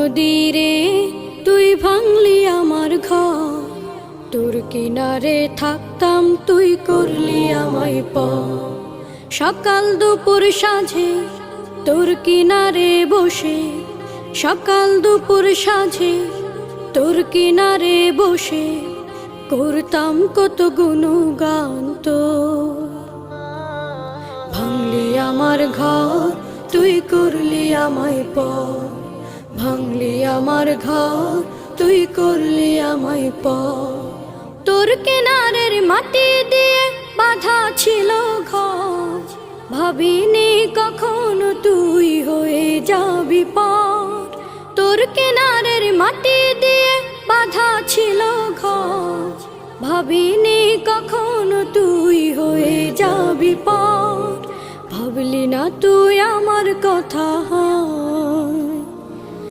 নদীরে তুই ভাঙলি আমার ঘর, তোর কিনারে থাকতাম তুই করলি আমায় পর। সকাল দুপুর সাঁঝে তোর কিনারে বসে, সকাল দুপুর সাঁঝে তোর কিনারে বসে করতাম কত গুণগান তোর। ভাঙলি আমার ঘর তুই করলি আমায় পর, ভাঙলি আমার ঘর তুই করলি আমায় পর। তোর কিনারের মাটি দিয়ে বাঁধা ছিল ঘর, ভাবিনি কখনো তুই হয়ে যাবি পার। তোর কিনারের মাটি দিয়ে বাঁধা ছিল ঘর, ভাবিনি কখনো তুই হয়ে যাবি পার। ভাবলি না তুই আমার কথা।